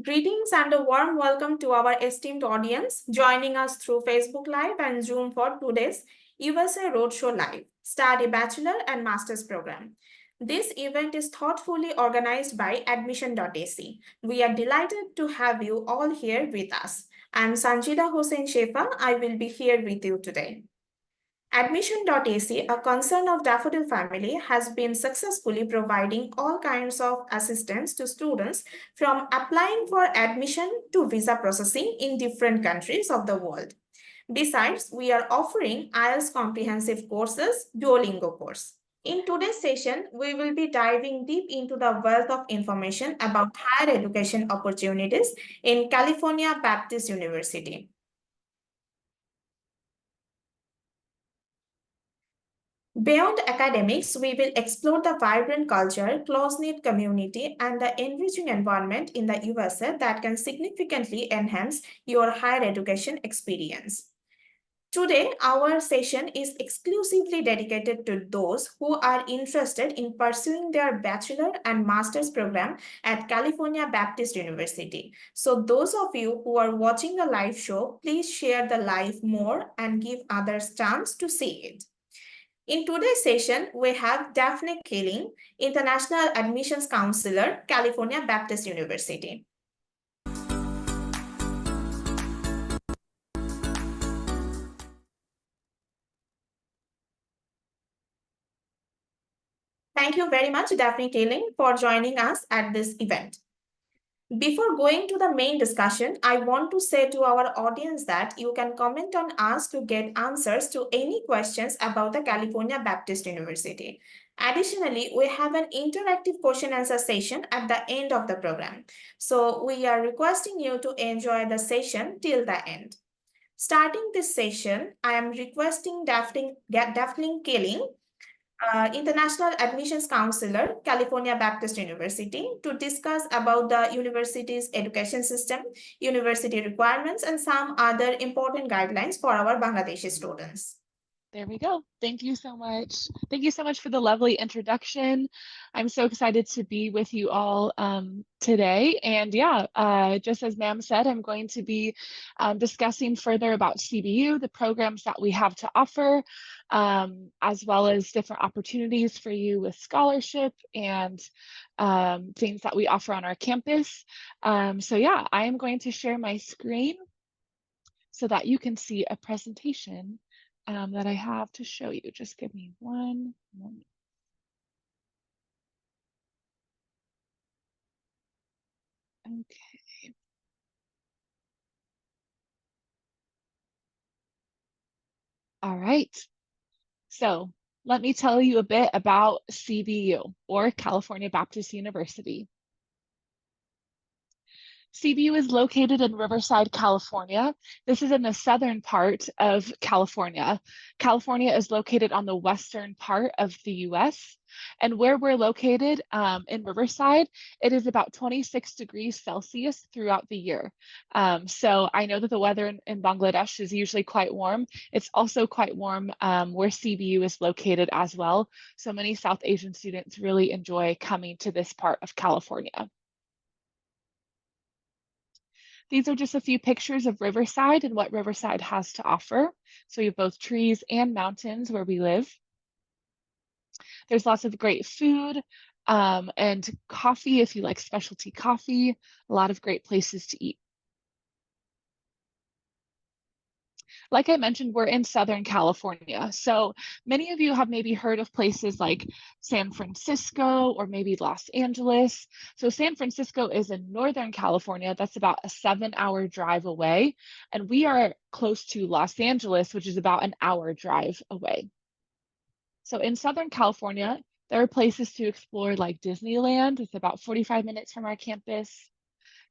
Greetings and a warm welcome to our esteemed audience joining us through Facebook Live and Zoom for today's USA Roadshow Live, Study Bachelor and Master's Program. This event is thoughtfully organized by Admission.ac. We are delighted to have you all here with us. I'm Sanjida Hossain Shefa. I will be here with you today. Admission.ac, a concern of Daffodil family, has been successfully providing all kinds of assistance to students from applying for admission to visa processing in different countries of the world. Besides, we are offering IELTS comprehensive courses, Duolingo course. In today's session, we will be diving deep into the wealth of information about higher education opportunities in California Baptist University. Beyond academics, we will explore the vibrant culture, close-knit community, and the enriching environment in the USA that can significantly enhance your higher education experience. Today, our session is exclusively dedicated to those who are interested in pursuing their bachelor and master's program at California Baptist University. So those of you who are watching the live show, please share the live more and give others chance to see it. In today's session, we have Daphne Keiling, International Admissions Counselor, California Baptist University. Thank you very much, Daphne Keiling, for joining us at this event. Before going to the main discussion, I want to say to our audience that you can comment on us to get answers to any questions about the California Baptist University. Additionally, we have an interactive question answer session at the end of the program. So we are requesting you to enjoy the session till the end. Starting this session, I am requesting Daphne Keiling, International Admissions Counselor, California Baptist University, to discuss about the university's education system, university requirements, and some other important guidelines for our Bangladeshi students. There we go. Thank you so much. Thank you so much for the lovely introduction. I'm so excited to be with you all today. And yeah, just as ma'am said, I'm going to be discussing further about CBU, the programs that we have to offer, as well as different opportunities for you with scholarship and things that we offer on our campus. So yeah, I am going to share my screen so that you can see a presentation that I have to show you. Just give me one moment. Okay. All right. So let me tell you a bit about CBU, or California Baptist University. CBU is located in Riverside, California. This is in the southern part of California. California is located on the western part of the US. And where we're located in Riverside, it is about 26 degrees Celsius throughout the year. So I know that the weather in Bangladesh is usually quite warm. It's also quite warm where CBU is located as well. So many South Asian students really enjoy coming to this part of California. These are just a few pictures of Riverside and what Riverside has to offer. So we have both trees and mountains where we live. There's lots of great food and coffee if you like specialty coffee, a lot of great places to eat. Like I mentioned, we're in Southern California. So many of you have maybe heard of places like San Francisco or maybe Los Angeles. So San Francisco is in Northern California. That's about a 7-hour drive away. And we are close to Los Angeles, which is about an hour drive away. So in Southern California, there are places to explore like Disneyland. It's about 45 minutes from our campus.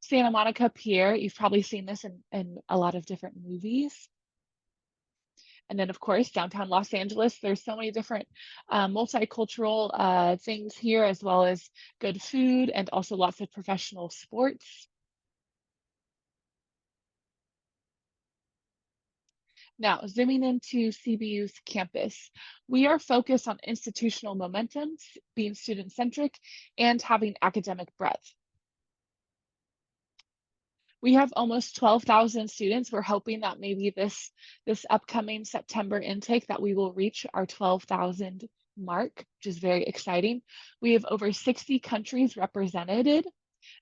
Santa Monica Pier, you've probably seen this in a lot of different movies. And then, of course, downtown Los Angeles, there's so many different multicultural things here, as well as good food and also lots of professional sports. Now, zooming into CBU's campus, we are focused on institutional momentum, being student-centric, and having academic breadth. We have almost 12,000 students. We're hoping that maybe this upcoming September intake that we will reach our 12,000 mark, which is very exciting. We have over 60 countries represented.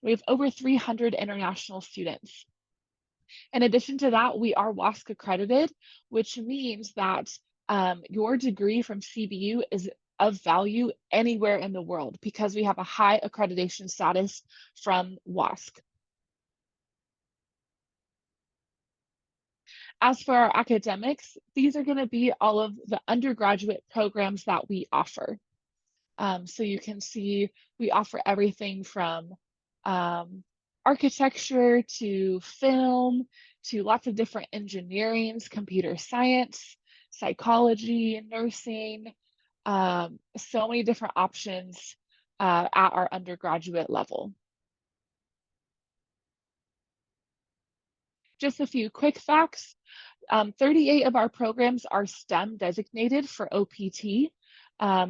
We have over 300 international students. In addition to that, we are WASC accredited, which means that your degree from CBU is of value anywhere in the world because we have a high accreditation status from WASC. As for our academics, these are going to be all of the undergraduate programs that we offer. So you can see we offer everything from architecture to film to lots of different engineerings, computer science, psychology, nursing, so many different options at our undergraduate level. Just a few quick facts. 38 of our programs are STEM designated for OPT,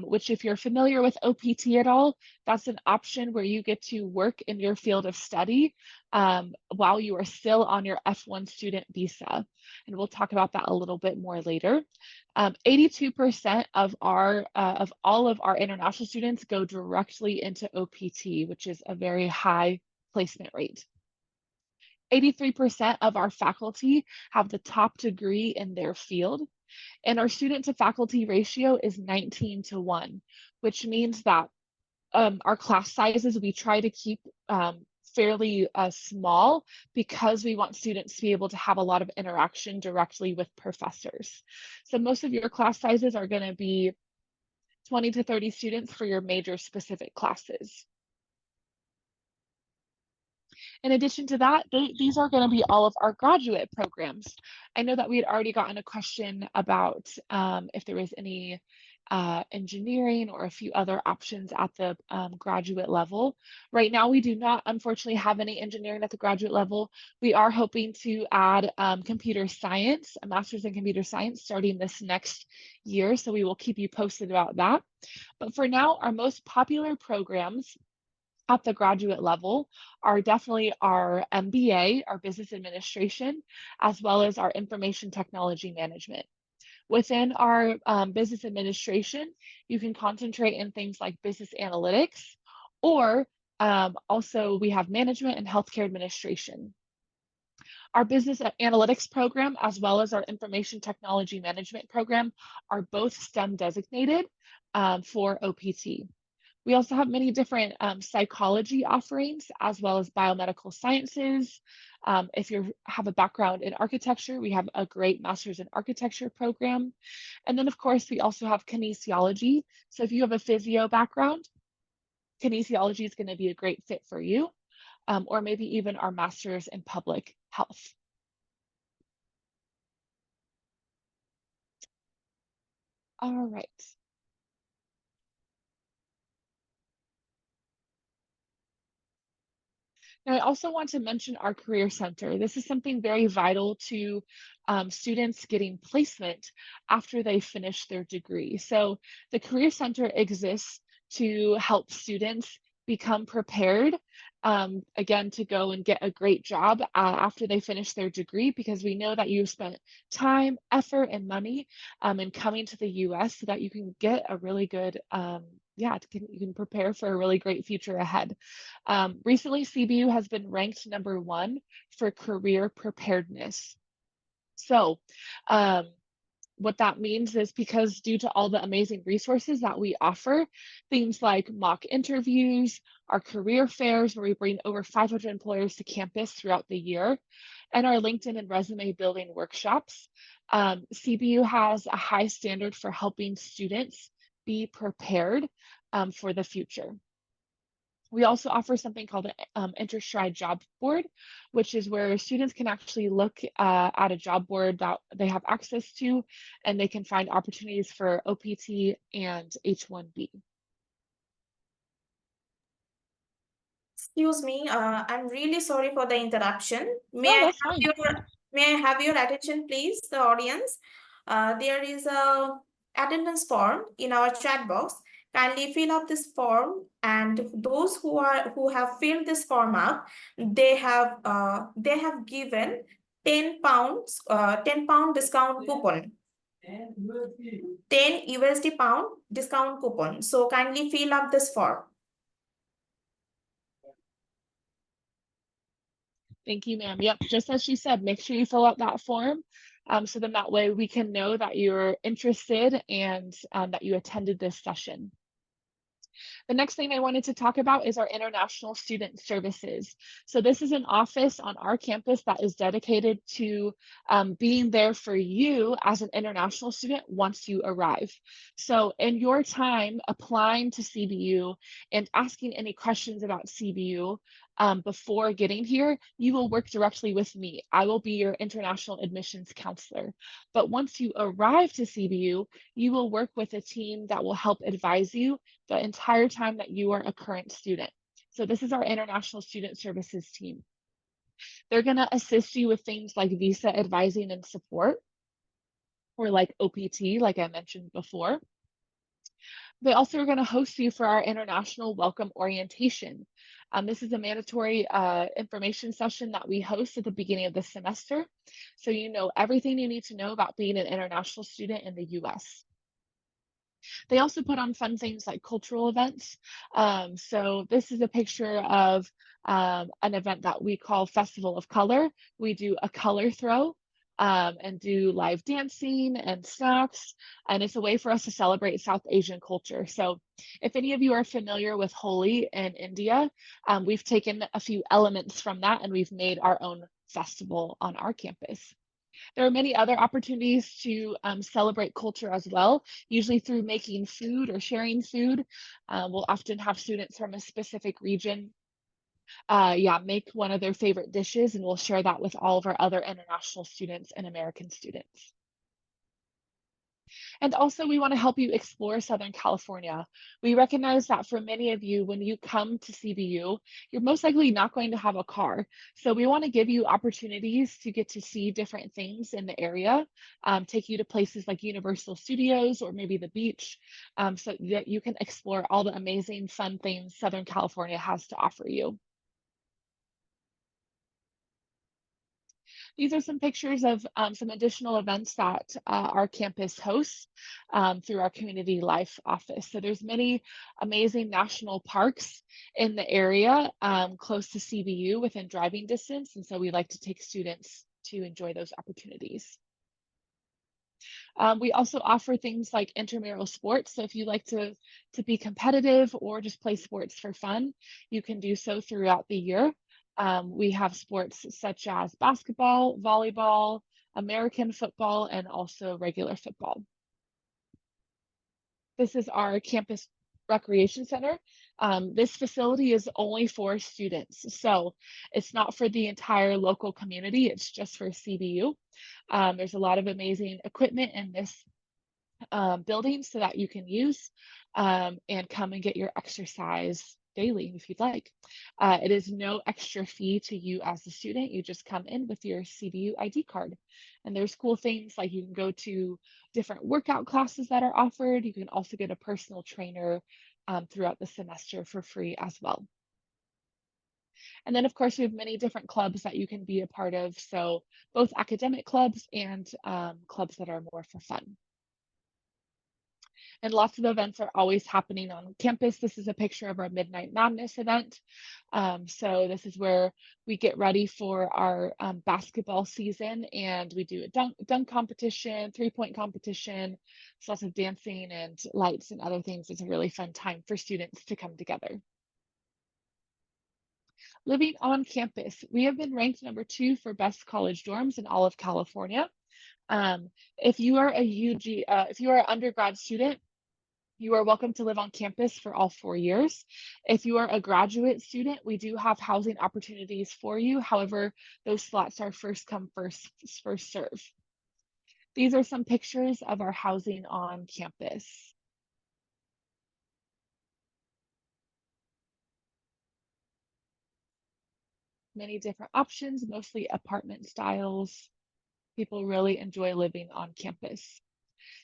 which if you're familiar with OPT at all, that's an option where you get to work in your field of study while you are still on your F1 student visa. And we'll talk about that a little bit more later. 82% of all of our international students go directly into OPT, which is a very high placement rate. 83% of our faculty have the top degree in their field, and our student to faculty ratio is 19:1, which means that our class sizes we try to keep fairly small because we want students to be able to have a lot of interaction directly with professors. So most of your class sizes are going to be 20 to 30 students for your major specific classes. In addition to that, these are going to be all of our graduate programs. I know that we had already gotten a question about if there was any engineering or a few other options at the graduate level. Right now, we do not, unfortunately, have any engineering at the graduate level. We are hoping to add computer science, a master's in computer science, starting this next year. So we will keep you posted about that. But for now, our most popular programs at the graduate level are definitely our MBA, our business administration, as well as our information technology management. Within our business administration, you can concentrate in things like business analytics, or also we have management and healthcare administration. Our business analytics program, as well as our information technology management program, are both STEM designated for OPT. We also have many different psychology offerings, as well as biomedical sciences. If you have a background in architecture, we have a great master's in architecture program. And then, of course, we also have kinesiology. So if you have a physio background, kinesiology is going to be a great fit for you, or maybe even our master's in public health. All right. Now, I also want to mention our Career Center. This is something very vital to students getting placement after they finish their degree. So the Career Center exists to help students become prepared, again, to go and get a great job after they finish their degree, because we know that you've spent time, effort, and money in coming to the US so that you can get a really good you can prepare for a really great future ahead. Recently, CBU has been ranked #1 for career preparedness. So what that means is because due to all the amazing resources that we offer, things like mock interviews, our career fairs where we bring over 500 employers to campus throughout the year, and our LinkedIn and resume building workshops, CBU has a high standard for helping students be prepared for the future. We also offer something called an Interstride job board, which is where students can actually look at a job board that they have access to, and they can find opportunities for OPT and H-1B. Excuse me, I'm really sorry for the interruption. No, that's fine. May I have your attention, please, the audience? There is a attendance form in our chat box. Kindly fill up this form, and those who have filled this form up, they have given 10 pounds 10 pound discount coupon. 10 USD pound discount coupon. So kindly fill up this form. Thank you, ma'am. Yep, just as she said, make sure you fill out that form, so then that way we can know that you're interested and that you attended this session. The next thing I wanted to talk about is our international student services. So this is an office on our campus that is dedicated to being there for you as an international student once you arrive. So in your time applying to CBU and asking any questions about CBU, before getting here, you will work directly with me. I will be your international admissions counselor. But once you arrive to CBU, you will work with a team that will help advise you the entire time that you are a current student. So this is our international student services team. They're going to assist you with things like visa advising and support, or like OPT, like I mentioned before. They also are going to host you for our international welcome orientation. This is a mandatory information session that we host at the beginning of the semester. So you know everything you need to know about being an international student in the US. They also put on fun things like cultural events. So this is a picture of an event that we call Festival of Color. We do a color throw and do live dancing and snacks. And it's a way for us to celebrate South Asian culture. So if any of you are familiar with Holi in India, we've taken a few elements from that and we've made our own festival on our campus. There are many other opportunities to celebrate culture as well, usually through making food or sharing food. We'll often have students from a specific region make one of their favorite dishes, and we'll share that with all of our other international students and American students. And also, we want to help you explore Southern California. We recognize that for many of you, when you come to CBU, you're most likely not going to have a car. So we want to give you opportunities to get to see different things in the area, take you to places like Universal Studios or maybe the beach, so that you can explore all the amazing, fun things Southern California has to offer you. These are some pictures of some additional events that our campus hosts through our community life office. So there's many amazing national parks in the area close to CBU within driving distance. And so we like to take students to enjoy those opportunities. We also offer things like intramural sports. So if you like to be competitive or just play sports for fun, you can do so throughout the year. We have sports such as basketball, volleyball, American football, and also regular football. This is our campus recreation center. This facility is only for students, so it's not for the entire local community, it's just for CBU. There's a lot of amazing equipment in this building so that you can use and come and get your exercise daily if you'd like. It is no extra fee to you as a student. You just come in with your CBU ID card. And there's cool things like you can go to different workout classes that are offered. You can also get a personal trainer throughout the semester for free as well. And then, of course, we have many different clubs that you can be a part of. So both academic clubs and clubs that are more for fun. And lots of events are always happening on campus. This is a picture of our Midnight Madness event. So this is where we get ready for our basketball season, and we do a dunk competition, 3-point competition. There's lots of dancing and lights and other things. It's a really fun time for students to come together. Living on campus, we have been ranked number 2 for best college dorms in all of California. If you are if you are an undergrad student, you are welcome to live on campus for all 4 years. If you are a graduate student, we do have housing opportunities for you. However, those slots are first come, first serve. These are some pictures of our housing on campus. Many different options, mostly apartment styles. People really enjoy living on campus.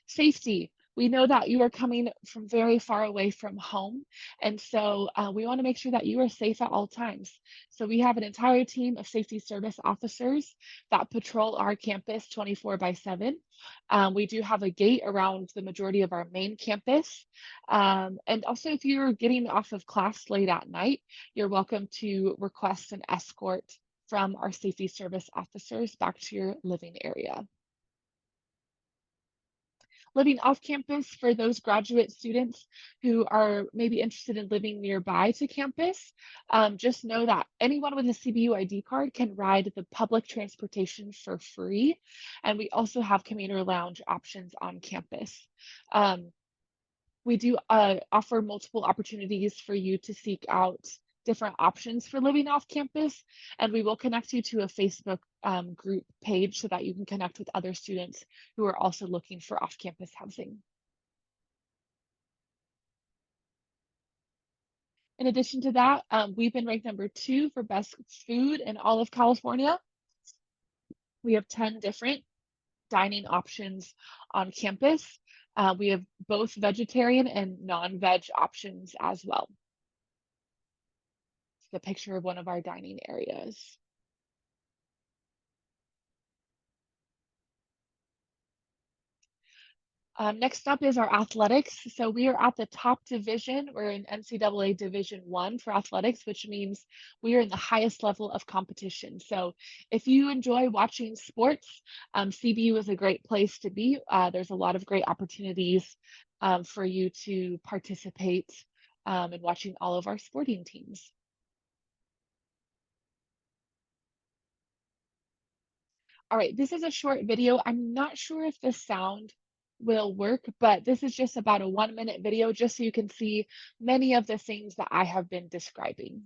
Safety. We know that you are coming from very far away from home, and so we want to make sure that you are safe at all times. So we have an entire team of safety service officers that patrol our campus 24 by 7. We do have a gate around the majority of our main campus. And also, if you're getting off of class late at night, you're welcome to request an escort from our safety service officers back to your living area. Living off campus, for those graduate students who are maybe interested in living nearby to campus, just know that anyone with a CBU ID card can ride the public transportation for free. And we also have commuter lounge options on campus. Um, we do offer multiple opportunities for you to seek out different options for living off campus, and we will connect you to a Facebook group page so that you can connect with other students who are also looking for off-campus housing. In addition to that, we've been ranked #2 for best food in all of California. We have 10 different dining options on campus. We have both vegetarian and non-veg options as well. It's a picture of one of our dining areas. Next up is our athletics. So we are at the top division. We're in NCAA Division I for athletics, which means we are in the highest level of competition. So if you enjoy watching sports, CBU is a great place to be. There's a lot of great opportunities for you to participate in watching all of our sporting teams. All right, this is a short video. I'm not sure if the sound will work, but this is just about a 1-minute video just so you can see many of the things that I have been describing.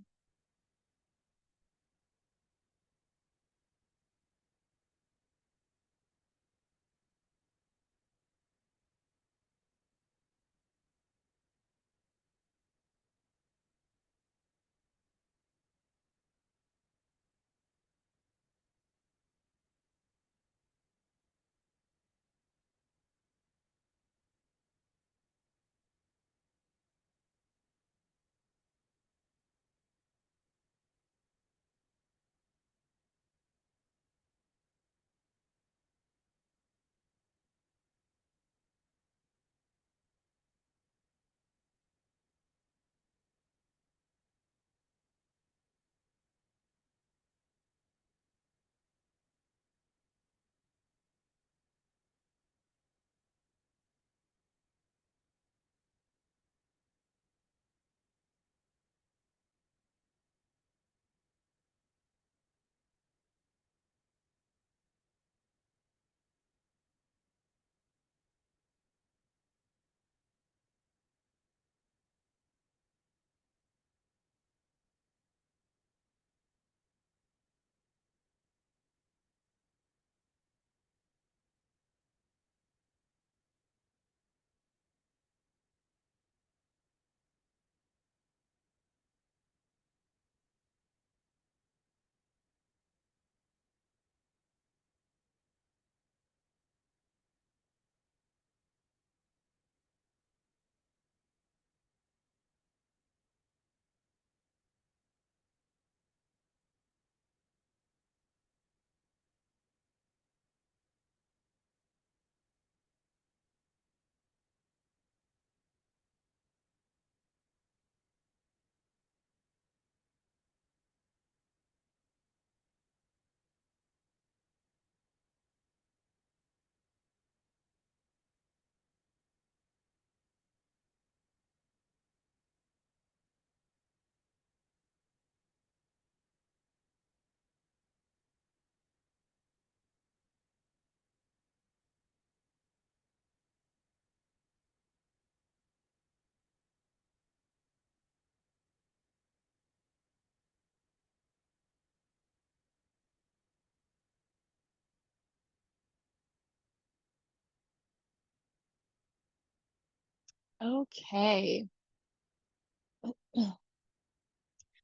Okay.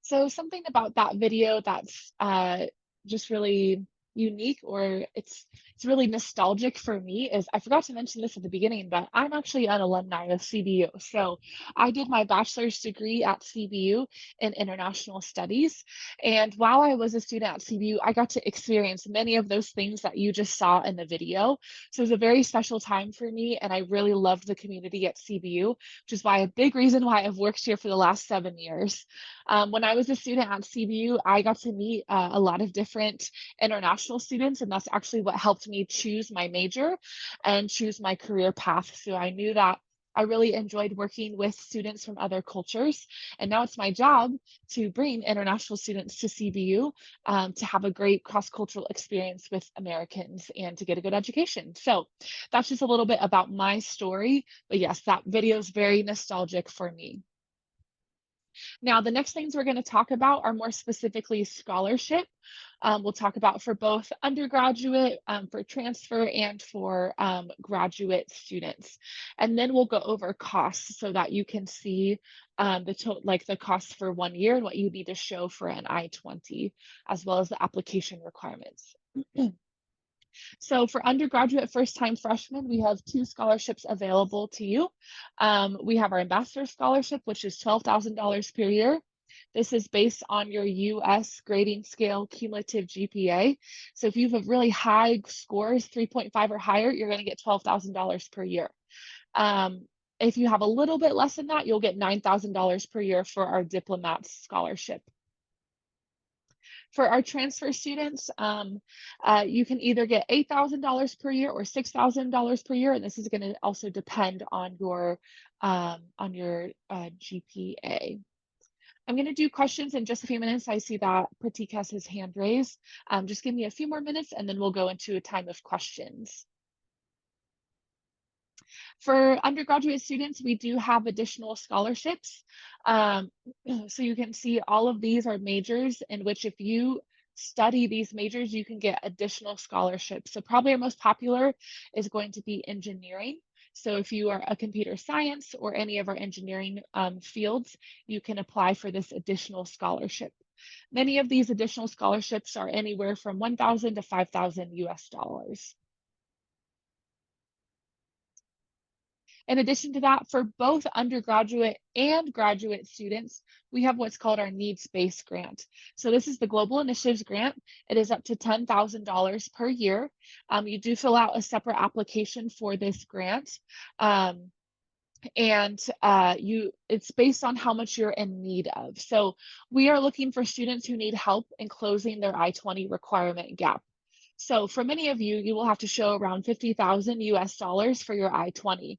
So something about that video that's just really unique, or it's really nostalgic for me is, I forgot to mention this at the beginning, but I'm actually an alumni of CBU. So I did my bachelor's degree at CBU in international studies. And while I was a student at CBU, I got to experience many of those things that you just saw in the video. So it was a very special time for me, and I really loved the community at CBU, which is why a big reason why I've worked here for the last 7 years. When I was a student at CBU, I got to meet a lot of different international students, and that's actually what helped me choose my major and choose my career path. So I knew that I really enjoyed working with students from other cultures, and now it's my job to bring international students to CBU to have a great cross-cultural experience with Americans and to get a good education. So that's just a little bit about my story, but yes, that video is very nostalgic for me. Now, the next things we're going to talk about are more specifically scholarship. We'll talk about for both undergraduate, for transfer, and for graduate students. And then we'll go over costs so that you can see the costs for 1 year and what you need to show for an I-20, as well as the application requirements. So for undergraduate first-time freshmen, we have 2 scholarships available to you. We have our Ambassador Scholarship, which is $12,000 per year. This is based on your US grading scale cumulative GPA. So if you have really high scores, 3.5 or higher, you're going to get $12,000 per year. If you have a little bit less than that, you'll get $9,000 per year for our Diplomats Scholarship. For our transfer students, you can either get $8,000 per year or $6,000 per year, and this is going to also depend on your GPA. I'm going to do questions in just a few minutes. I see that Pratik has his hand raised. Just give me a few more minutes, and then we'll go into a time of questions. For undergraduate students, we do have additional scholarships. So you can see all of these are majors in which if you study these majors, you can get additional scholarships. So probably our most popular is going to be engineering. So if you are a computer science or any of our engineering fields, you can apply for this additional scholarship. Many of these additional scholarships are anywhere from $1,000 to $5,000 US. In addition to that, for both undergraduate and graduate students, we have what's called our needs-based grant. So this is the Global Initiatives Grant. It is up to $10,000 per year. You do fill out a separate application for this grant. It's based on how much you're in need of. So we are looking for students who need help in closing their I-20 requirement gap. So for many of you, you will have to show around $50,000 US for your I-20.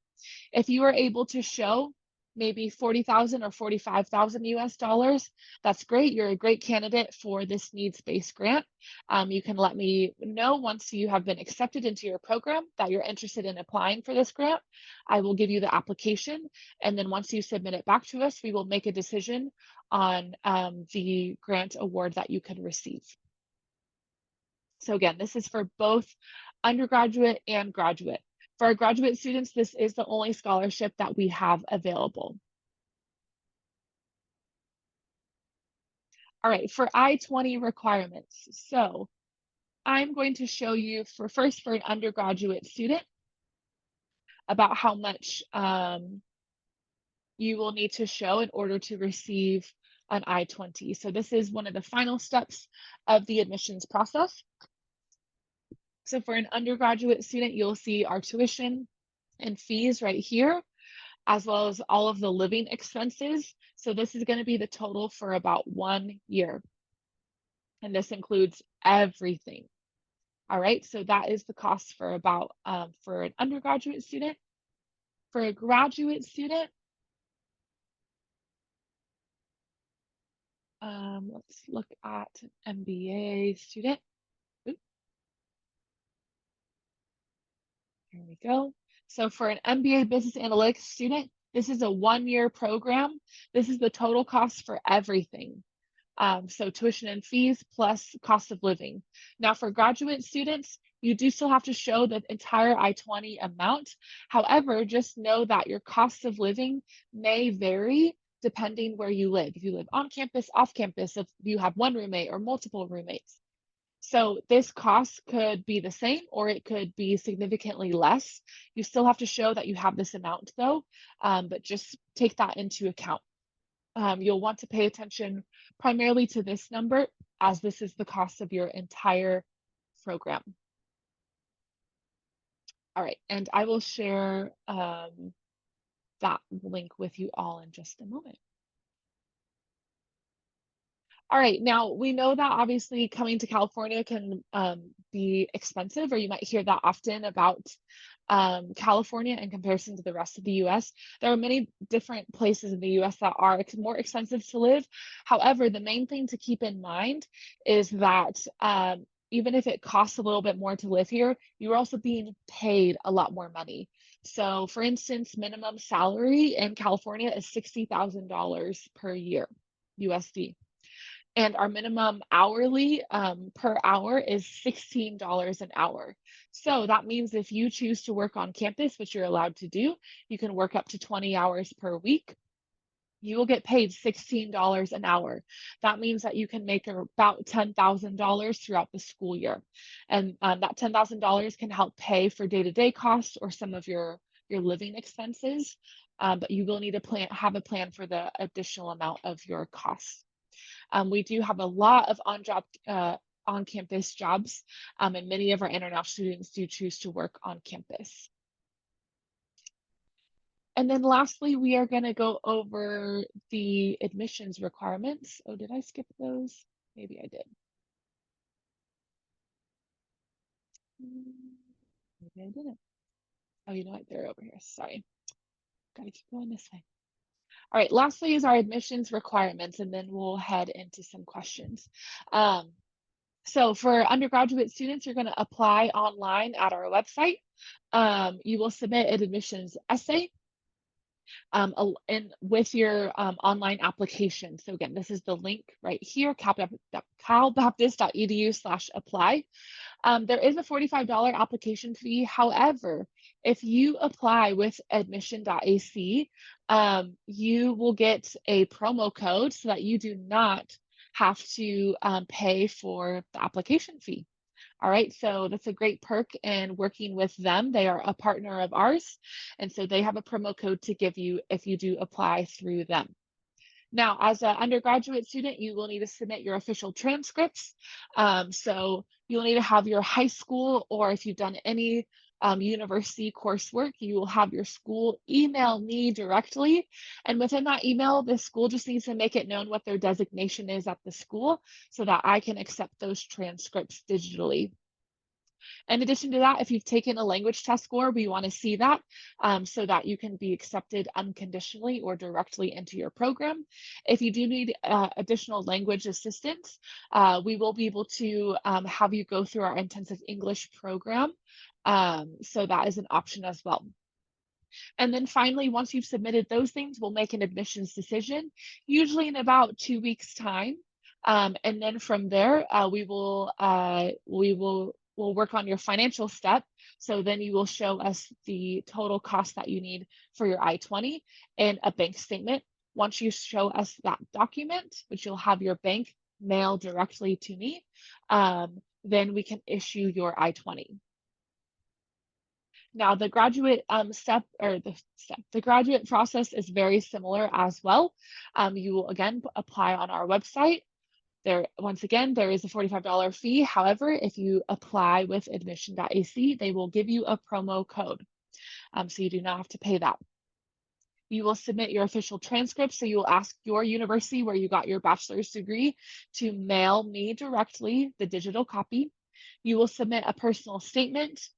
If you are able to show maybe $40,000 or $45,000 US, that's great. You're a great candidate for this needs-based grant. You can let me know once you have been accepted into your program that you're interested in applying for this grant. I will give you the application, and then once you submit it back to us, we will make a decision on the grant award that you can receive. So again, this is for both undergraduate and graduate. For our graduate students, this is the only scholarship that we have available. All right, for I-20 requirements. So I'm going to show you for an undergraduate student about how much you will need to show in order to receive an I-20. So this is one of the final steps of the admissions process. So for an undergraduate student, you'll see our tuition and fees right here, as well as all of the living expenses. So this is going to be the total for about 1 year. And this includes everything. All right, so that is the cost for for an undergraduate student. For a graduate student, let's look at an MBA student. Oops. Here we go. So for an MBA Business Analytics student, this is a 1-year program. This is the total cost for everything. So tuition and fees plus cost of living. Now for graduate students, you do still have to show the entire I-20 amount. However, just know that your cost of living may vary depending where you live. If you live on campus, off campus, if you have one roommate or multiple roommates. So this cost could be the same or it could be significantly less. You still have to show that you have this amount though, but just take that into account. You'll want to pay attention primarily to this number as this is the cost of your entire program. All right, and I will share that link with you all in just a moment. All right, now we know that obviously coming to California can be expensive, or you might hear that often about California in comparison to the rest of the US. There are many different places in the US that are more expensive to live. However, the main thing to keep in mind is that even if it costs a little bit more to live here, you're also being paid a lot more money. So, for instance, minimum salary in California is $60,000 per year, USD. And our minimum hourly per hour is $16 an hour. So that means if you choose to work on campus, which you're allowed to do, you can work up to 20 hours per week. You will get paid $16 an hour. That means that you can make about $10,000 throughout the school year. And that $10,000 can help pay for day-to-day costs or some of your living expenses. But you will need to have a plan for the additional amount of your costs. We do have a lot of on-campus jobs, and many of our international students do choose to work on campus. And then lastly, we are going to go over the admissions requirements. Oh, did I skip those? Maybe I did. Maybe I didn't. Oh, you know what? They're over here. Sorry. Gotta keep going this way. All right, lastly is our admissions requirements, and then we'll head into some questions. So for undergraduate students, you're going to apply online at our website. You will submit an admissions essay and with your online application. So again, this is the link right here, calbaptist.edu/apply. There is a $45 application fee. However, if you apply with Admission.ac, you will get a promo code so that you do not have to pay for the application fee. All right, so that's a great perk in working with them. They are a partner of ours, and so they have a promo code to give you if you do apply through them. Now, as an undergraduate student, you will need to submit your official transcripts. So you'll need to have your high school, or if you've done any university coursework, you will have your school email me directly. And within that email, the school just needs to make it known what their designation is at the school so that I can accept those transcripts digitally. In addition to that, if you've taken a language test score, we want to see that so that you can be accepted unconditionally or directly into your program. If you do need additional language assistance, we will be able to have you go through our intensive English program. So that is an option as well. And then finally, once you've submitted those things, we'll make an admissions decision, usually in about 2 weeks' time. And then from there, we'll work on your financial step. So then you will show us the total cost that you need for your I-20 and a bank statement. Once you show us that document, which you'll have your bank mail directly to me, then we can issue your I-20. Now, the graduate the graduate process is very similar as well. You will again apply on our website. Once again, there is a $45 fee. However, if you apply with Admission.ac, they will give you a promo code. So you do not have to pay that. You will submit your official transcript. So you will ask your university where you got your bachelor's degree to mail me directly the digital copy. You will submit a personal statement.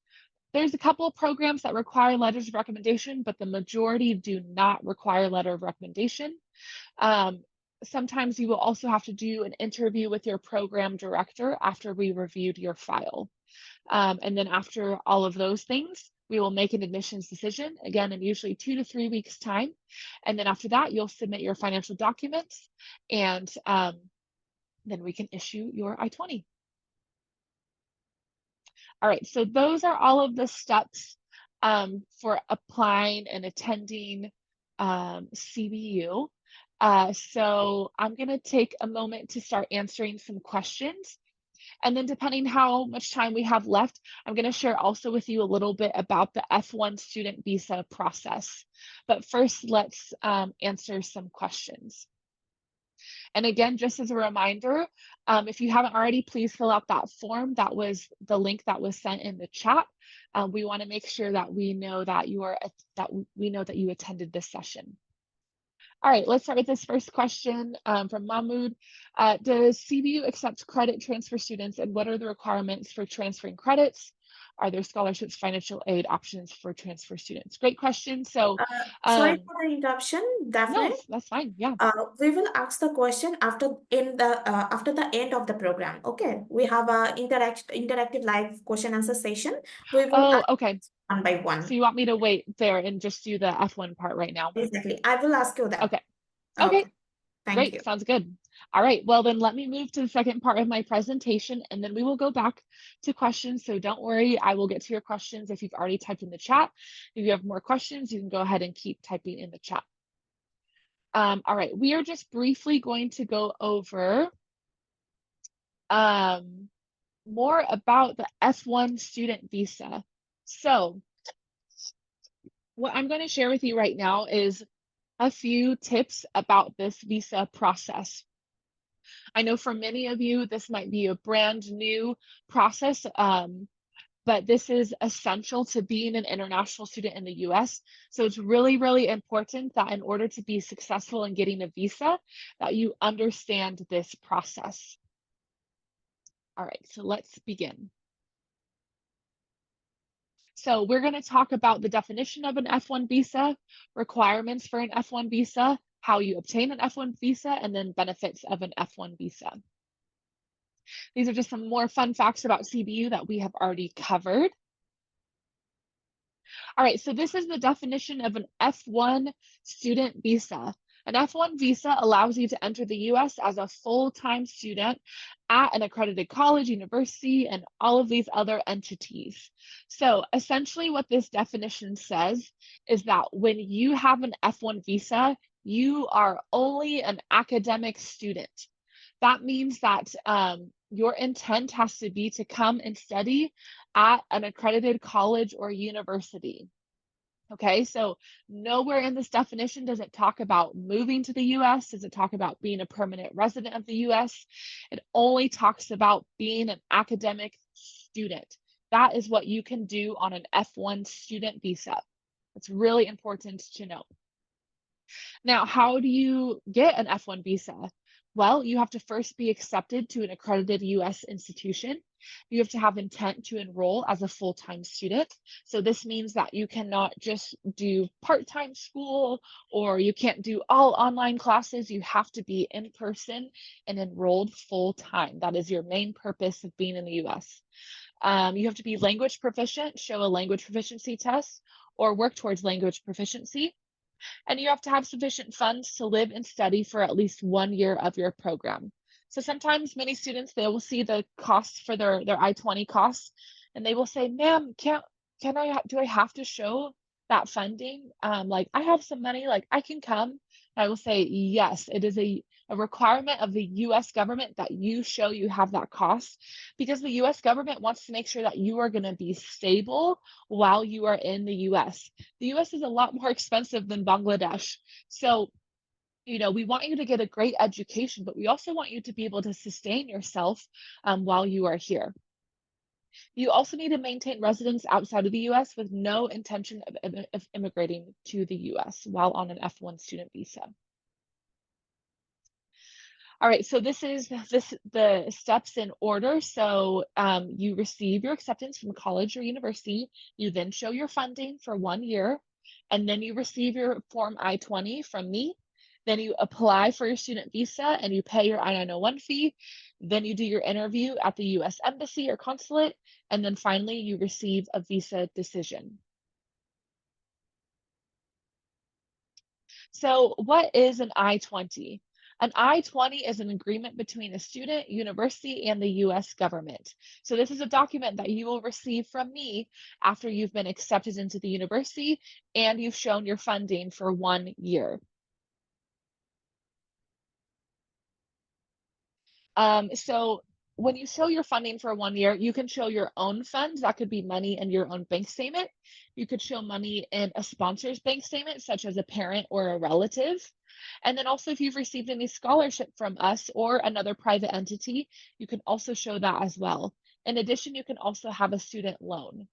There's a couple of programs that require letters of recommendation, but the majority do not require letter of recommendation. Sometimes you will also have to do an interview with your program director after we reviewed your file. And then after all of those things, we will make an admissions decision, again, in usually 2 to 3 weeks' time. And then after that, you'll submit your financial documents, and then we can issue your I-20. All right, so those are all of the steps for applying and attending CBU. So I'm going to take a moment to start answering some questions. And then depending how much time we have left, I'm going to share also with you a little bit about the F1 student visa process. But first, let's answer some questions. And again, just as a reminder, if you haven't already, please fill out that form. That was the link that was sent in the chat. We want to make sure that we know that you attended this session. All right, let's start with this first question from Mahmoud. Does CBU accept credit transfer students, and what are the requirements for transferring credits? Are there scholarships, financial aid options for transfer students? Great question. So, sorry for the interruption, Daphne. No, that's fine. Yeah. We will ask the question after the end of the program. Okay, we have a interactive live question answer session. We will Oh, ask okay. one by one. So you want me to wait there and just do the F1 part right now? Exactly. I will ask you that. Okay. Okay. Thank Great. you. Sounds good. All right. Well, then let me move to the second part of my presentation, and then we will go back to questions. So don't worry, I will get to your questions if you've already typed in the chat. If you have more questions, you can go ahead and keep typing in the chat. All right. We are just briefly going to go over more about the F1 student visa. So what I'm going to share with you right now is a few tips about this visa process. I know for many of you, this might be a brand new process, but this is essential to being an international student in the US. So it's really, really important that in order to be successful in getting a visa, that you understand this process. All right, so let's begin. So we're going to talk about the definition of an F1 visa, requirements for an F1 visa, how you obtain an F1 visa, and then benefits of an F1 visa. These are just some more fun facts about CBU that we have already covered. All right, so this is the definition of an F1 student visa. An F1 visa allows you to enter the US as a full-time student at an accredited college, university, and all of these other entities. So essentially what this definition says is that when you have an F1 visa, you are only an academic student. That means that your intent has to be to come and study at an accredited college or university. Okay, so nowhere in this definition does it talk about moving to the US, does it talk about being a permanent resident of the US. It only talks about being an academic student. That is what you can do on an F1 student visa. It's really important to know. Now, how do you get an F1 visa? Well, you have to first be accepted to an accredited US institution. You have to have intent to enroll as a full-time student. So this means that you cannot just do part-time school, or you can't do all online classes. You have to be in person and enrolled full-time. That is your main purpose of being in the US. You have to be language proficient, show a language proficiency test, or work towards language proficiency. And you have to have sufficient funds to live and study for at least 1 year of your program. So sometimes many students, they will see the costs for their I-20 costs, and they will say, ma'am, do I have to show that funding? Like, I have some money, like I can come. And I will say, yes, it is a requirement of the US government that you show you have that cost, because the US government wants to make sure that you are going to be stable while you are in the US. The US is a lot more expensive than Bangladesh. So, you know, we want you to get a great education, but we also want you to be able to sustain yourself while you are here. You also need to maintain residence outside of the US with no intention of immigrating to the US while on an F1 student visa. All right, so this is the steps in order. So you receive your acceptance from college or university. You then show your funding for 1 year, and then you receive your Form I-20 from me. Then you apply for your student visa and you pay your I-901 fee. Then you do your interview at the US Embassy or consulate, and then finally you receive a visa decision. So what is an I-20? An I-20 is an agreement between a student, university, and the US government. So this is a document that you will receive from me after you've been accepted into the university and you've shown your funding for 1 year. So when you show your funding for 1 year, you can show your own funds. That could be money in your own bank statement. You could show money in a sponsor's bank statement, such as a parent or a relative. And then also, if you've received any scholarship from us or another private entity, you can also show that as well. In addition, you can also have a student loan.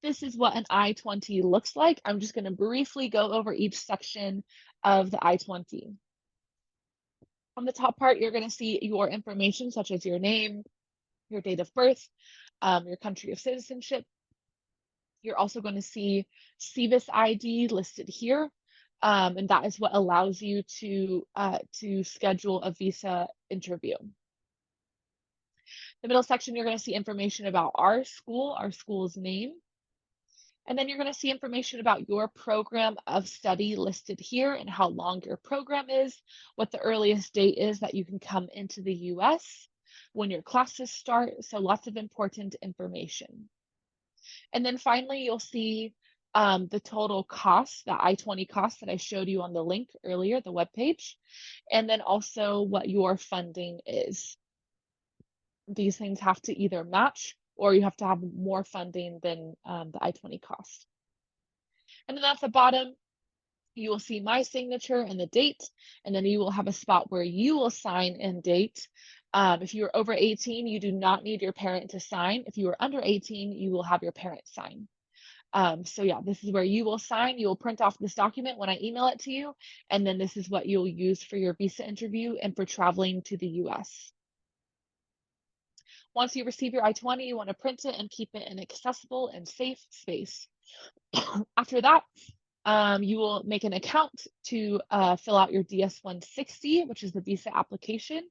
This is what an I-20 looks like. I'm just going to briefly go over each section of the I-20. On the top part, you're going to see your information, such as your name, your date of birth, your country of citizenship. You're also going to see CVIS ID listed here, and that is what allows you to schedule a visa interview. The middle section, you're going to see information about our school's name. And then you're going to see information about your program of study listed here and how long your program is, what the earliest date is that you can come into the US, when your classes start. So lots of important information. And then finally, you'll see the total cost, the I-20 cost that I showed you on the link earlier, the webpage, and then also what your funding is. These things have to either match or you have to have more funding than the I-20 cost. And then at the bottom, you will see my signature and the date, and then you will have a spot where you will sign and date. If you are over 18, you do not need your parent to sign. If you are under 18, you will have your parent sign. So yeah, this is where you will sign. You will print off this document when I email it to you, and then this is what you'll use for your visa interview and for traveling to the US. Once you receive your I-20, you want to print it and keep it in an accessible and safe space. After that, you will make an account to fill out your DS-160, which is the visa application.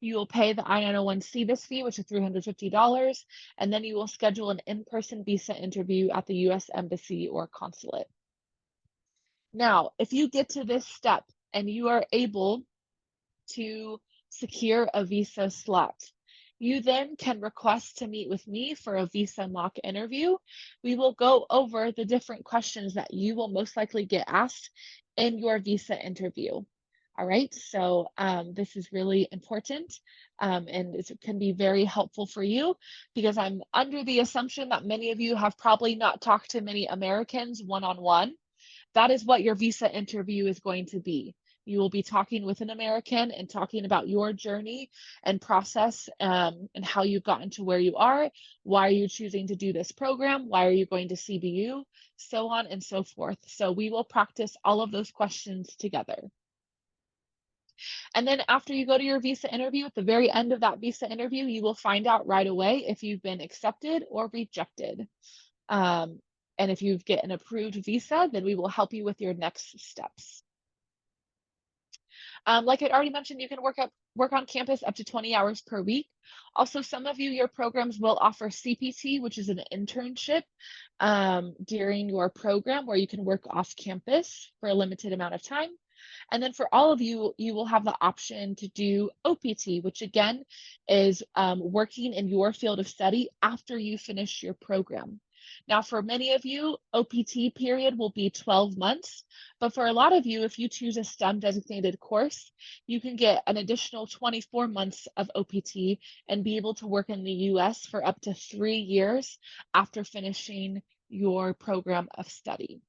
You will pay the I-901 CVIS fee, which is $350, and then you will schedule an in-person visa interview at the US Embassy or consulate. Now, if you get to this step and you are able to secure a visa slot, you then can request to meet with me for a visa mock interview. We will go over the different questions that you will most likely get asked in your visa interview. All right, so this is really important and it can be very helpful for you because I'm under the assumption that many of you have probably not talked to many Americans one-on-one. That is what your visa interview is going to be. You will be talking with an American and talking about your journey and process and how you've gotten to where you are. Why are you choosing to do this program? Why are you going to CBU? So on and so forth. So we will practice all of those questions together. And then after you go to your visa interview, at the very end of that visa interview, you will find out right away if you've been accepted or rejected. And if you get an approved visa, then we will help you with your next steps. Like I already mentioned, you can work on campus up to 20 hours per week. Also, some of you, your programs will offer CPT, which is an internship during your program where you can work off campus for a limited amount of time. And then for all of you, you will have the option to do OPT, which again is working in your field of study after you finish your program. Now, for many of you, OPT period will be 12 months, but for a lot of you, if you choose a STEM designated course, you can get an additional 24 months of OPT and be able to work in the US for up to 3 years after finishing your program of study.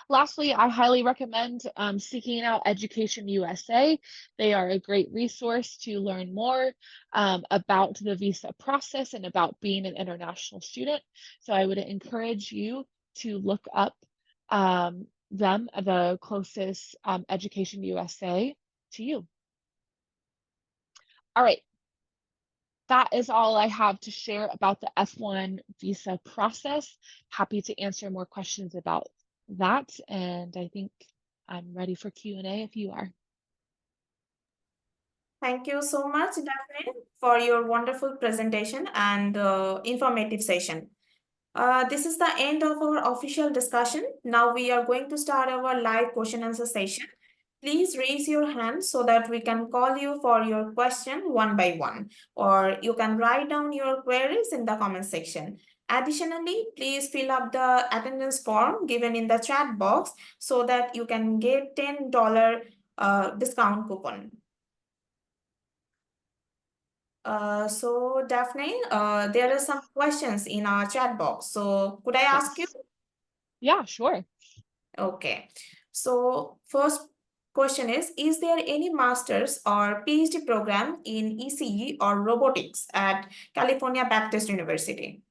Lastly, I highly recommend seeking out Education USA. They are a great resource to learn more about the visa process and about being an international student. So I would encourage you to look up them, the closest Education USA to you. All right. That is all I have to share about the F1 visa process. Happy to answer more questions about that, and I think I'm ready for Q&A if you are. Thank you so much, Daphne, for your wonderful presentation and informative session. This is the end of our official discussion. Now we are going to start our live question answer session. Please raise your hand so that we can call you for your question one by one, or you can write down your queries in the comment section. Additionally, please fill up the attendance form given in the chat box so that you can get $10 discount coupon. So Daphne, there are some questions in our chat box. So could I ask you? Yes. Yeah, sure. Okay. So first question is there any master's or PhD program in ECE or robotics at California Baptist University?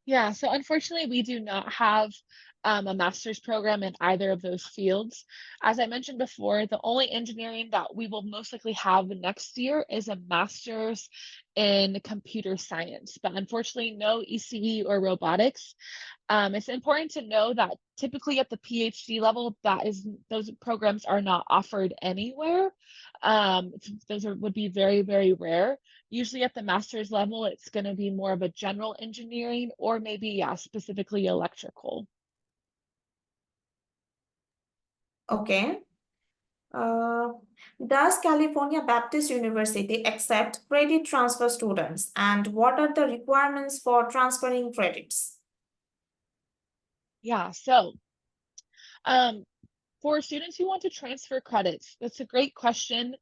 Yeah, so unfortunately, we do not have a master's program in either of those fields. As I mentioned before, the only engineering that we will most likely have next year is a master's in computer science, but unfortunately, no ECE or robotics. It's important to know that typically at the PhD level, those programs are not offered anywhere. Would be very, very rare. Usually at the master's level, it's going to be more of a general engineering or maybe, yeah, specifically electrical. Okay. Uh, does California Baptist University accept credit transfer students, and what are the requirements for transferring credits? Yeah, so um, for students who want to transfer credits, that's a great question.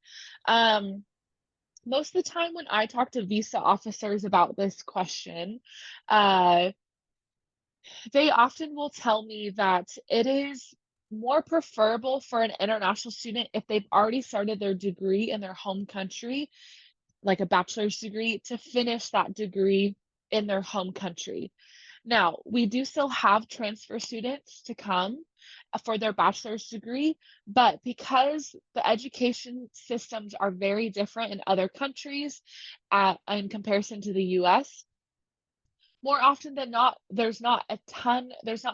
Um, most of the time when I talk to visa officers about this question, uh, they often will tell me that it is more preferable for an international student if they've already started their degree in their home country, like a bachelor's degree, to finish that degree in their home country. Now, we do still have transfer students to come for their bachelor's degree, but because the education systems are very different in other countries in comparison to the US, more often than not, there's not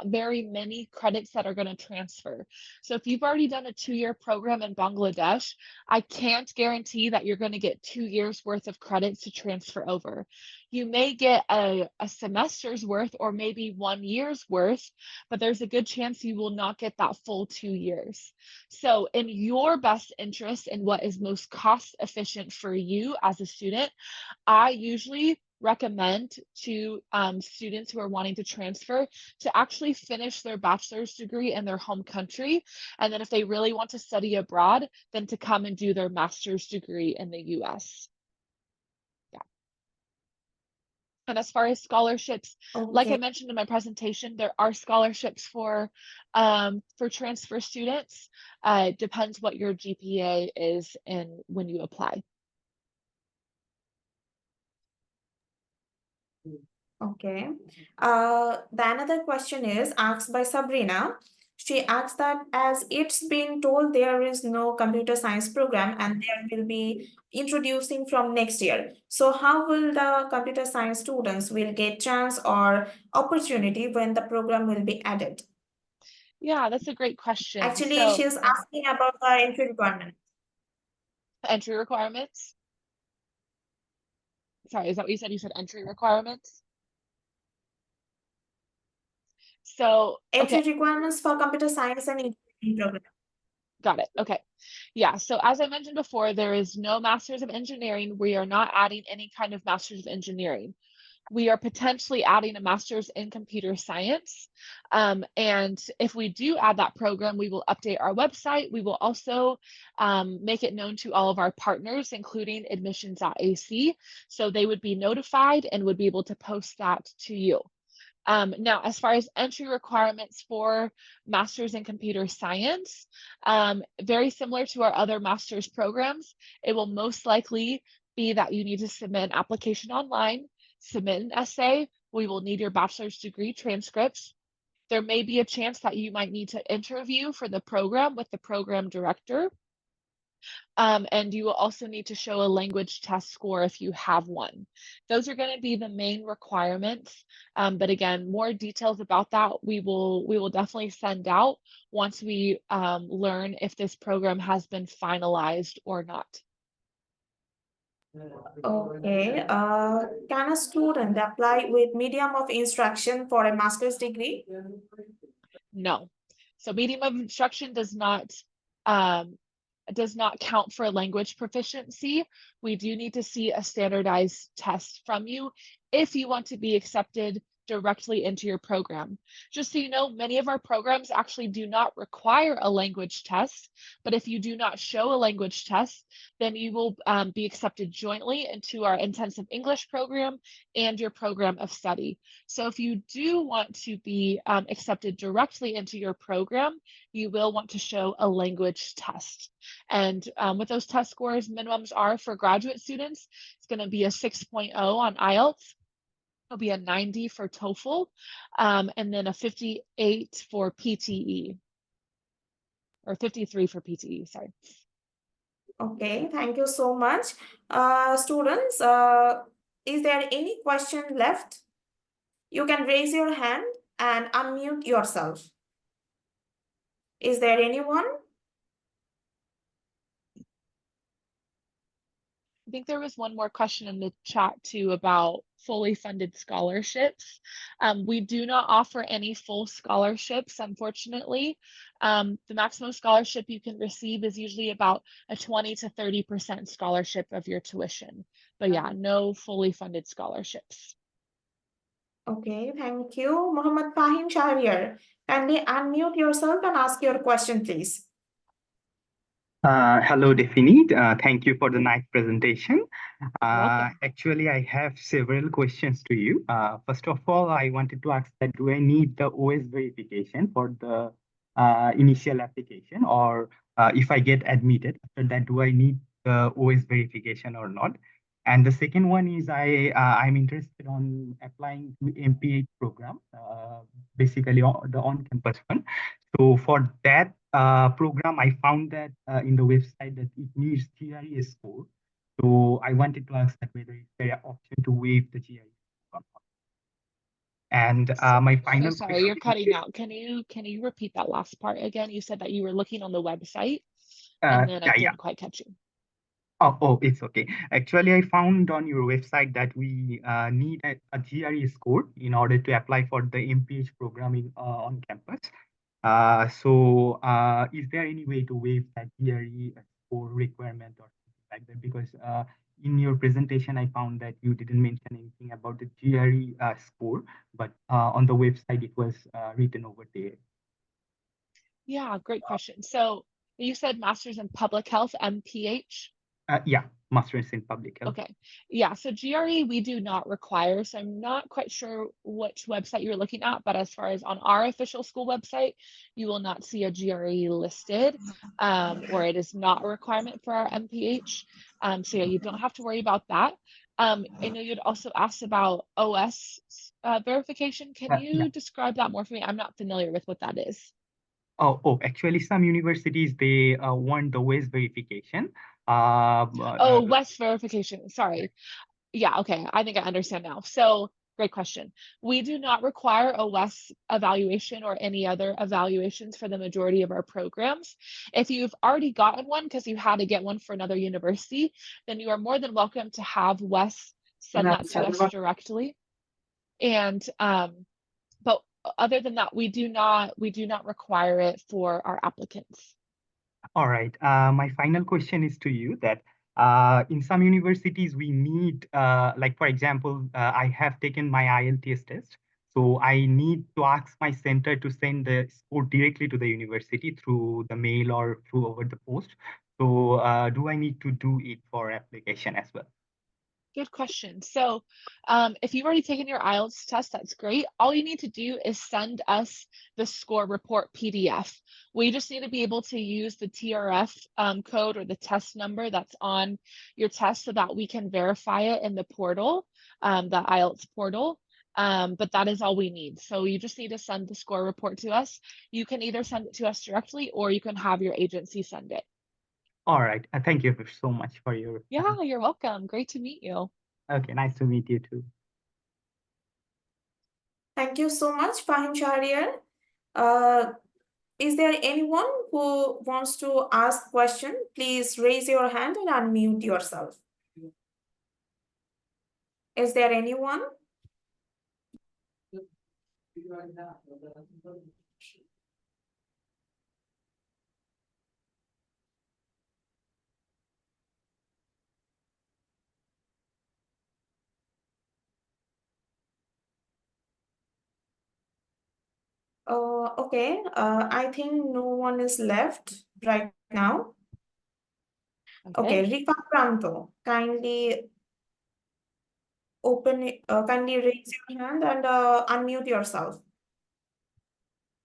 very many credits that are going to transfer. So if you've already done a 2-year program in Bangladesh, I can't guarantee that you're going to get 2 years worth of credits to transfer over. You may get a semester's worth or maybe 1 year's worth, but there's a good chance you will not get that full 2 years. So in your best interest and what is most cost efficient for you as a student, I usually recommend to students who are wanting to transfer to actually finish their bachelor's degree in their home country. And then if they really want to study abroad, then to come and do their master's degree in the US. Yeah. And as far as scholarships, like I Okay. mentioned in my presentation, there are scholarships for transfer students. It depends what your GPA is and when you apply. Okay. The another question is asked by Sabrina. She asks that as it's been told there is no computer science program and there will be introducing from next year. So how will the computer science students will get chance or opportunity when the program will be added? Yeah, that's a great question. Actually, So she's asking about the entry requirement. entry requirements. Sorry, is that what you said? You said entry requirements? So, okay, Entry requirements for computer science and engineering program. got it. Okay. Yeah, so as I mentioned before, there is no Masters of Engineering. We are not adding any kind of Masters of Engineering. We are potentially adding a Master's in Computer Science. And if we do add that program, we will update our website. We will also make it known to all of our partners, including Admission.ac. So they would be notified and would be able to post that to you. Now, as far as entry requirements for Masters in Computer Science, very similar to our other master's programs, it will most likely be that you need to submit an application online, submit an essay. We will need your bachelor's degree transcripts. There may be a chance that you might need to interview for the program with the program director. And you will also need to show a language test score if you have one. Those are going to be the main requirements. But again, more details about that we will definitely send out once we learn if this program has been finalized or not. Okay. Can a student apply with medium of instruction for a master's degree? No. So medium of instruction um, does not count for language proficiency. We do need to see a standardized test from you if you want to be accepted directly into your program. Just so you know, many of our programs actually do not require a language test, but if you do not show a language test, then you will be accepted jointly into our intensive English program and your program of study. So if you do want to be accepted directly into your program, you will want to show a language test. And with those test scores, minimums are for graduate students, it's going to be a 6.0 on IELTS. It'll be a 90 for TOEFL, and then a 58 for PTE, or 53 for PTE, sorry. Okay, thank you so much. Students, is there any question left? You can raise your hand and unmute yourself. Is there anyone? I think there was one more question in the chat too about fully funded scholarships. We do not offer any full scholarships, unfortunately. The maximum scholarship you can receive is usually about a 20 to 30% scholarship of your tuition. But yeah, no fully funded scholarships. Okay, thank you. Muhammad Fahim Shahriar, kindly unmute yourself and ask your question, please. Hello, Daphne. Thank you for the nice presentation. Welcome. Actually, I have several questions to you. First of all, I wanted to ask that do I need the OS verification for the initial application, or if I get admitted after that, do I need the OS verification or not? And the second one is I'm interested on applying to MPH program, basically the on-campus one. So for that program, I found that in the website that it needs GRE score. So I wanted to ask that whether is there an option to waive the GRE score. And my final So sorry, question you're cutting out. Can you repeat that last part again? You said that you were looking on the website, and then I yeah. didn't quite catch you. Oh, it's okay. Actually, I found on your website that we need a GRE score in order to apply for the MPH programming on campus. So is there any way to waive that GRE score requirement or something like that? Because in your presentation, I found that you didn't mention anything about the GRE score, but on the website, it was written over there. Yeah, great question. So you said Masters in Public Health, MPH? Yeah, Masters in Public Health. Okay. Yeah, so GRE we do not require, so I'm not quite sure which website you're looking at, but as far as on our official school website, you will not see a GRE listed, or it is not a requirement for our MPH. So yeah, you don't have to worry about that. I know you'd also asked about OS verification. Can Yeah. you describe that more for me? I'm not familiar with what that is. Actually, some universities, they want the WES verification. Oh, West verification. Sorry. Yeah, okay. I think I understand now. So, great question. We do not require a WES evaluation or any other evaluations for the majority of our programs. If you've already gotten one because you had to get one for another university, then you are more than welcome to have WES send that to us directly. And but other than that, we do not require it for our applicants. All right. My final question is to you that in some universities, we need, like, for example, I have taken my IELTS test. So I need to ask my center to send the score directly to the university through the mail or through over the post. So do I need to do it for application as well? Good question. So, if you've already taken your IELTS test, that's great. All you need to do is send us the score report PDF. We just need to be able to use the TRF code or the test number that's on your test so that we can verify it in the portal, the IELTS portal. But that is all we need. So you just need to send the score report to us. You can either send it to us directly or you can have your agency send it. All right. Thank you so much for your time. Yeah, you're welcome. Great to meet you. Okay, nice to meet you too. Thank you so much, Fahim Shahriar. Is there anyone who wants to ask question? Please raise your hand and unmute yourself. Is there anyone? Okay, I think no one is left right now. Okay, Rifa Pranto, kindly kindly raise your hand and unmute yourself.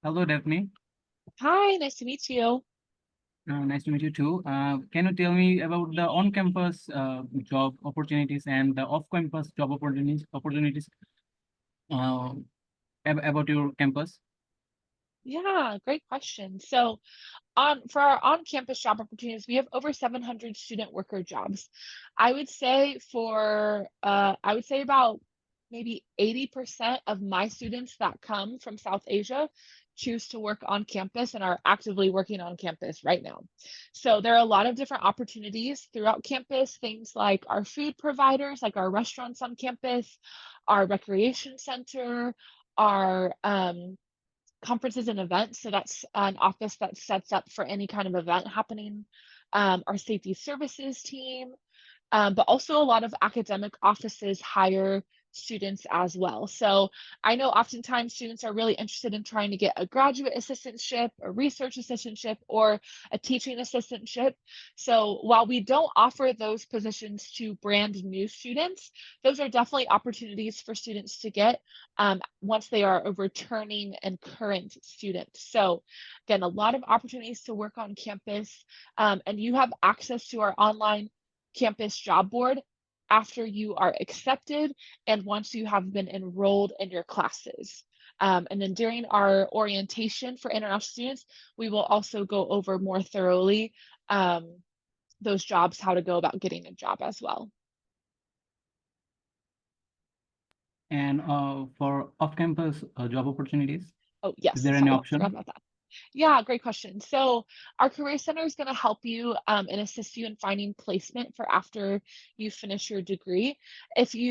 Hello, Daphne. Hi, nice to meet you. Nice to meet you too. Can you tell me about the on-campus job opportunities and the off-campus job opportunities about your campus? Yeah, great question. So for our on-campus job opportunities, we have over 700 student worker jobs. I would say about maybe 80% of my students that come from South Asia choose to work on campus and are actively working on campus right now. So there are a lot of different opportunities throughout campus, things like our food providers, like our restaurants on campus, our recreation center, our conferences and events. So that's an office that sets up for any kind of event happening. Our safety services team, but also a lot of academic offices hire students as well. So I know oftentimes students are really interested in trying to get a graduate assistantship, a research assistantship, or a teaching assistantship. So while we don't offer those positions to brand new students, those are definitely opportunities for students to get once they are a returning and current student. So again, a lot of opportunities to work on campus, and you have access to our online campus job board after you are accepted and once you have been enrolled in your classes. And then during our orientation for international students, we will also go over more thoroughly those jobs, how to go about getting a job as well. And for off-campus job opportunities, Oh, yes, is there any sorry, option? forgot about that. Yeah, great question. So our Career Center is going to help you and assist you in finding placement for after you finish your degree.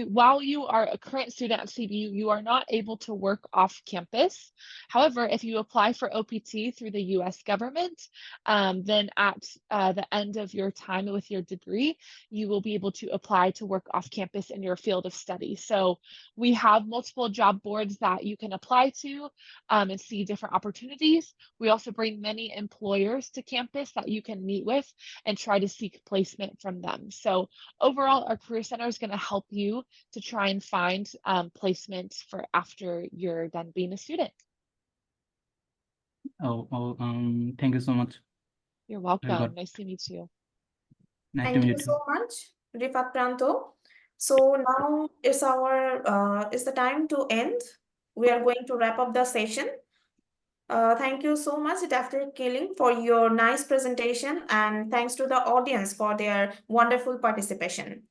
While you are a current student at CBU, you are not able to work off campus. However, if you apply for OPT through the US government, then at the end of your time with your degree, you will be able to apply to work off campus in your field of study. So we have multiple job boards that you can apply to and see different opportunities. We also bring many employers to campus that you can meet with and try to seek placement from them. So overall, our Career Center is going to help you to try and find placements for after you're done being a student. Thank you so much. You're welcome. Nice to meet you. Nice to Thank meet you you too. so much, Rifat Pranto. So now it's the time to end. We are going to wrap up the session. Thank you so much, Daphne Keiling, for your nice presentation, and thanks to the audience for their wonderful participation.